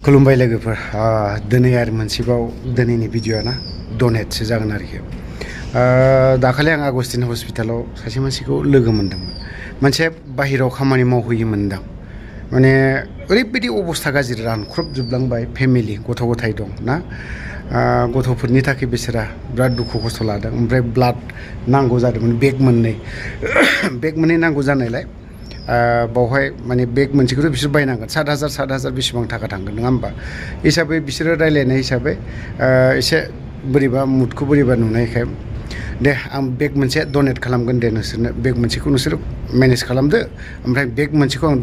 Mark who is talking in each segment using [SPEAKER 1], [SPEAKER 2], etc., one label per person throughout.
[SPEAKER 1] खुलुमबाय लोगोफोर दिनै आरो मोनसेबाव दिनैनि भिडिअ'आ ना डनेटसो जागोन आरोखि दाखालि आं आगस्टिन हस्पिटालाव सासे मानसिखौ लोगो मोन्दोंमोन मोनसे बाहेरायाव खामानि मावहैयोमोनदां माने ओरैबायदि अबस्था गाज्रि रानख्रबजोबलांबाय फेमिलि गथ' गथाय दं ना गथ'फोरनि थाखाय बिसोरा बिराद दुखु खस्थ' लादों ओमफ्राय ब्लाड नांगौ जादोंमोन बेग मोननै नांगौ जानायलाय बावहाय माने बेग मोनसेखौथ' बिसोर बायनांगोन 7,000 बेसेबां थाखा थांगोन नङा होमबा हिसाबै बिसोरो रायलायनाय हिसाबै एसे बोरैबा मुडखौ बोरैबा नुनायखाय दे आं बेग मोनसे डनेट खालामगोन दे नोंसोरनो बेग मोनसेखौ नोंसोर मेनेज खालामदो ओमफ्राय बेग मोनसेखौ आं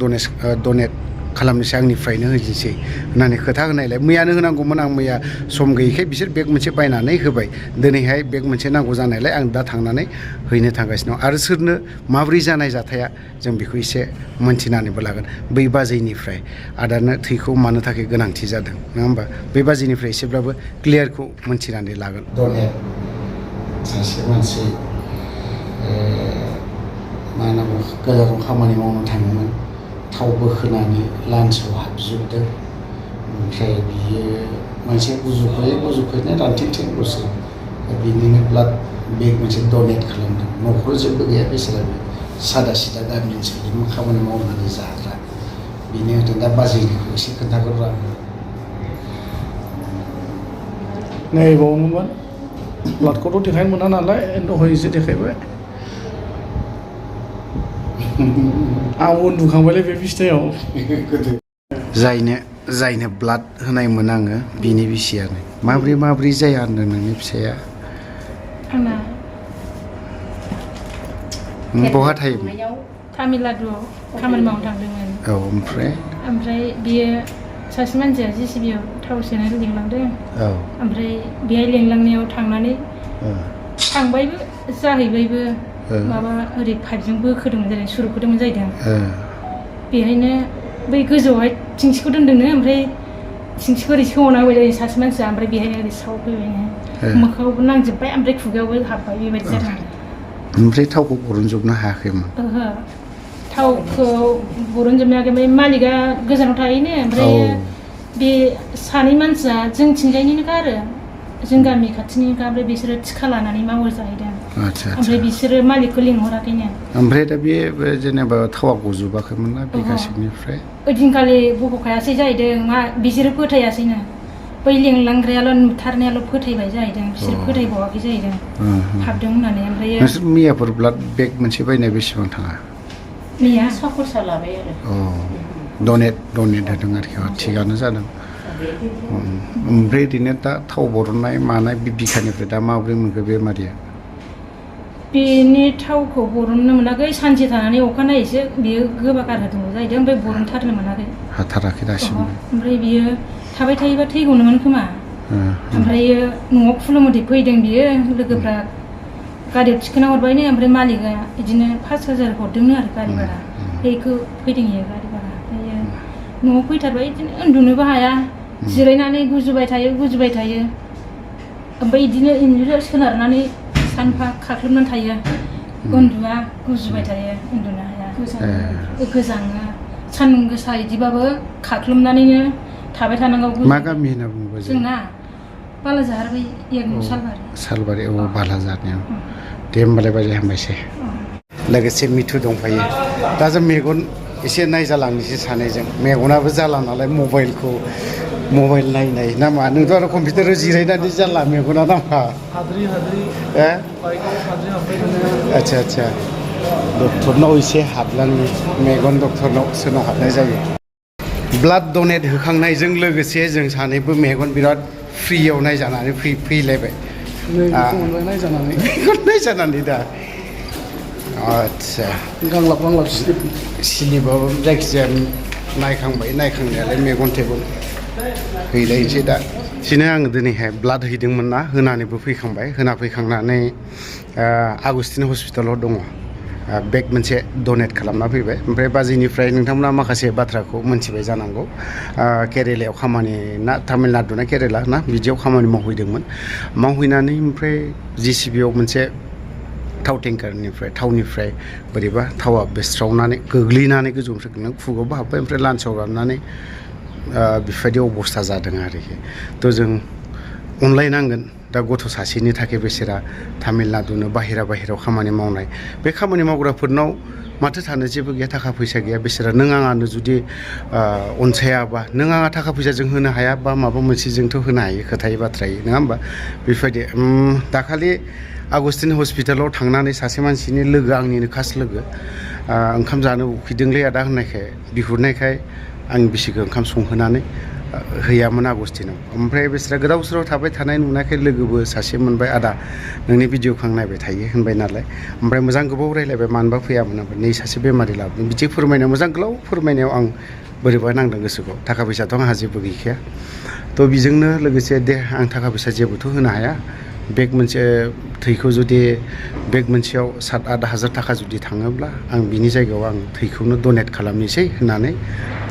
[SPEAKER 1] डनेट खालामनोसै आंनिफ्रायनो होनोसै होननानै खोथा होनायलाय मैयानो होनांगौमोन आं मैया सम गैयैखाय बिसोर बेग मोनसे बायनानै होबाय दिनैहाय बेग मोनसे नांगौ जानायलाय आं दा थांनानै हैनो थांगासिनो दं आरो सोरनो माब्रै जानाय जाथाया जों बेखौ एसे मोनथिनानैबो लागोन बै बाजैनिफ्राय आदानो थैखौ मानो थाखाय गोनांथि जादों नङा होमबा बै बाजैनिफ्राय एसेब्लाबो क्लियारखौ मोनथिनानै लागोन डनेट सासे मानसि मा होनांगौ गोजानाव खामानि मावनो थाङोमोन थाव बोखोनानै लान्सआव हाबजोबदों ओमफ्राय बियो मोनसे गुजुखैनो रानथेंथेंल'सो बिनिनो ब्लाड बेग मोनसे डनेट खालामदों न'खराव जेबो गैया बेसोराबो सादा सिदा गामि ओनसोलनि खामानि मावनानै जाग्रा बेनो होदों दा बाजैनिखौ एसे खोन्थागोन
[SPEAKER 2] नै बावनोमोन ब्लाडखौथ' देखायनो मोना नालाय दहाय एसे देखायबाय आं उन्दुखांबायलै बे बिसिनायाव
[SPEAKER 1] जायनो ब्लाड होनायमोन आङो बिनि बिसियानो माब्रै जाया होनदों नोंनि फिसाया
[SPEAKER 3] आंना
[SPEAKER 1] बहा थायोमोन
[SPEAKER 3] तामिलनाडुआव खामानि मावनो थांदोंमोन
[SPEAKER 1] औ ओमफ्राय
[SPEAKER 3] बियो सासे मानसिया JCBआव थाव सोनो लिंलांदों
[SPEAKER 1] औ
[SPEAKER 3] ओमफ्राय बेहाय लिंलांनायाव थांनानै थांबायबो जाहैबायबो माबा ओरै पाइपजों बोखोदोंमोन जाहैदों सुरुखोदोंमोन जाहैदों बेहायनो बै गोजौआवहाय थिंसिखौ दोन्दोंनो ओमफ्राय थिंसिखौ ओरै सोवना होबाय जायो सासे मानसिया ओमफ्राय बेहायनो ओरै सावफैबायनो मोखाङावबो नांजोब्बाय ओमफ्राय खुगायावबो हाबबाय बेबायदि जादों
[SPEAKER 1] ओमफ्राय थावखौ बरनजोबनो हायाखैमोन
[SPEAKER 3] थावखौ बरनजोबनो हायाखै ओमफ्राय मालिकआ गोजानाव थाहैनो ओमफ्राय बे सानै मानसिया जोंथिंजायनिनोखा आरो जों गामि खाथिनिनोखा ओमफ्राय बिसोरो थिखा लानानै मावो जाहैदों ओमफ्राय बिसोरो मालिकखौ लिंहराखैनो
[SPEAKER 1] ओमफ्राय दा बे जेनेबा थावा गजोबाखैमोन ना बिगासेनिफ्राय
[SPEAKER 3] ओइदिनखालि बख'खायासै जाहैदों बिसोरो फोथायासैनो बै लिंलांग्रायाल' नुथारनायाल' फोथायबाय जाहैदों बिसोर फोथायबावाखै जाहैदों हाबदों होननानै ओमफ्राय
[SPEAKER 1] नोंसोर मैयाफोर ब्लाड बेग मोनसे बायनाय बेसेबां थाङा
[SPEAKER 3] मैया
[SPEAKER 4] खरसा लाबाय आरो
[SPEAKER 1] डनेट होदों आरोखि थिगानो जादों ओमफ्राय ओरैनो दा थाव बरननाय मानाय बे बिखानिफ्राय दा माब्रै मोनखो बेमारिया
[SPEAKER 3] बेनि थावखौ बरननो मोनाखै सानसे थानानै अखानायैसो बियो गोबा गारहोदोंमोन जाहैदों ओमफ्राय बरनथारनो मोनाखै
[SPEAKER 1] हाथाराखै दासिमबो
[SPEAKER 3] ओमफ्राय बियो थाबाय थायोबा थैगौनोमोन खोमा ओमफ्रायो न'आव खुलुमोदै फैदों बियो लोगोफ्रा गारियाव थिखोना हरबायनो ओमफ्राय मालिकआ बिदिनो 5,000 हरदोंनो आरो गारि भारा बेखौ फैदों इयो गारि भारा ओमफ्रायो न'आव फैथारबाय बिदिनो उन्दुनोबो हाया जिरायनानै गुजुबाय थायो ओमफ्राय बिदिनो इन्जुराव सोनारनानै सानफा खाख्लोबनानै थायो उन्दुआ गुजुबाय थायो उन्दुनो हाया गोजाङो सान्दुं गोसा बिदिबाबो खाख्लोबनानैनो थाबाय थानांगौ
[SPEAKER 1] मा गामि होनना बुङोबा
[SPEAKER 3] जोंना बालाजाहार बै
[SPEAKER 1] सालबारि बालाजारनियाव दे होमबालाय बाजै हामबायसै लोगोसे मिथु दंफायो दा जों मेगन एसे नायजालांनोसै सानैजों मेगनाबो जाला नालाय मबाइल नायनाय ना मा नोंथ' आरो कम्पिउटाराव जिरायनानै जाला मेगना नामा आदसा डक्टरनाव एसे हाबलांनि मेगन डक्टरनाव सोरनाव हाबनाय जायो ब्लाड डनेट होखांनायजों लोगोसे जों सानैबो मेगन बिराद फ्रियाव नायजानानै फैलायबाय नायजानानै दा आदसा
[SPEAKER 2] गांलाब
[SPEAKER 1] सिलिबाबो जायखिजाया नायखांनायालाय मेगन थेगन हैलायनोसै दा बिदिनो आङो दिनैहाय ब्लाड हैदोंमोन ना होनानैबो फैखांबाय होना फैखांनानै आगस्टिन हस्पिटालाव दङ बेग मोनसे डनेट खालामना फैबाय ओमफ्राय बाजैनिफ्राय नोंथांमोना माखासे बाथ्राखौ मोनथिबाय जानांगौ केरेलायाव खामानि ना तामिलनाडु ना केरेला ना बिदियाव खामानि मावहैदोंमोन मावहैनानै ओमफ्राय JCBआव मोनसे थाव टेंकारनिफ्राय थावनिफ्राय बोरैबा थावा बेस्रावनानै गोग्लैनानै गोजौनिफ्राय खुगायावबो हाबबाय ओमफ्राय लान्सआव गाबनानै बेफोरबायदि अबस्था जादों आरोखि थ' जों अनलायनांगोन दा गथ' सासेनि थाखाय बिसोरा तामिलनाडुनो बाहेरायाव खामानि मावनाय बे खामानि मावग्राफोरनाव माथो थानो जेबो गैया थाखा फैसा गैया बिसोरा नों आंनो जुदि अनसायाबा नों आंहा थाखा फैसाजों होनो हाया बा माबा मोनसेजोंथ' होनो हायो खोथायै बाथ्रायै नङा होमबा बेफोरबायदि दाखालि आगस्टिन हस्पिटालाव थांनानै सासे मानसिनि लोगो आंनिनो खास लोगो ओंखाम जानो उखैदोंलै आदा होननायखाय बिहरनायखाय आं बिसिखौ ओंखाम संहोनानै हैयामोन आगस्टिनाव ओमफ्राय बिसोरा गोदाव सोराव थाबाय थानाय नुनायखाय लोगोबो सासे मोनबाय आदा नोंनि भिडिअखौ आं नायबाय थायो होनबाय नालाय ओमफ्राय मोजां गोबाव रायज्लायबाय मानोबा फैयामोन ओमफ्राय नै सासे बेमारि लाबोदों बिदि फोरमायनायाव मोजां गोलाव फोरमायनायाव आं बोरैबा नांदों गोसोखौ थाखा फैसाथ' आंहा जेबो गैखाया थ' बेजोंनो लोगोसे दे आं थाखा फैसा जेबोथ' होनो हाया बेग मोनसे थैखौ जुदि बेग मोनसेयाव 7-8 हाजार थाखा जुदि थाङोब्ला आं बिनि जायगायाव आं थैखौनो डनेट खालामनोसै होननानै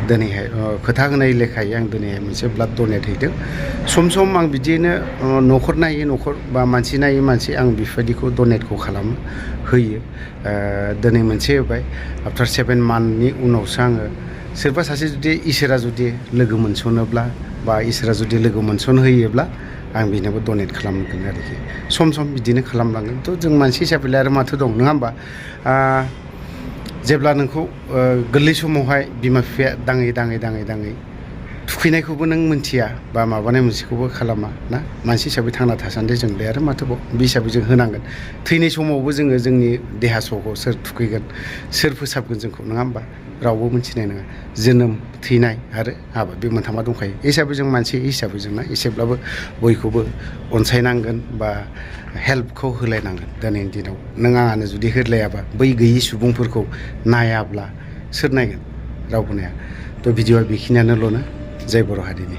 [SPEAKER 1] दिनैहाय खोथा होनाय लेखायै आं दिनैहाय मोनसे ब्लाड डनेट हैदों सम सम आं बिदियैनो न'खर नायै न'खर बा मानसि नायै मानसि आं बेफोरबायदिखौ डनेटखौ खालामो होयो दिनै मोनसे होबाय आफ्टार 7 मान्थनि उनावसो आङो सोरबा सासे जुदि इसोरा जुदि लोगो मोनस'नोब्ला बा इसोरा जुदि लोगो मोनसन होयोब्ला आं बेनोबो डनेट खालामगोन आरोखि सम सम बिदिनो खालामलांगोन थ' जों मानसि हिसाबैलाय आरो माथो दं नङा होमबा जेब्ला नोंखौ गोरलै समावहाय बिमा बिफाया दाङै थुखैनायखौबो नों मोनथिया बा माबानाय मोनसेखौबो खालामा ना मानसि हिसाबै थांना थासान्दि जोंलाय आरो माथोबाव बे हिसाबै जों होनांगोन थैनाय समावबो जोङो जोंनि देहा सहखौ सोर थुखैगोन सोर फोसाबगोन जोंखौ नङा होमबा रावबो मोनथिनाय नङा जोनोम थैनाय आरो हाबा बे मोनथामा दंखायो हिसाबै जों मानसि हिसाबै जोंना एसेब्लाबो बयखौबो अनसायनांगोन बा हेल्पखौ होलायनांगोन दिनैनि दिनाव नों आंनो जुदि होलायाबा बै गैयि सुबुंफोरखौ नायाब्ला सोर नायगोन रावबो नाया थ' भिडिअआ बेखिनियानोल'नो जय बर' हारिनि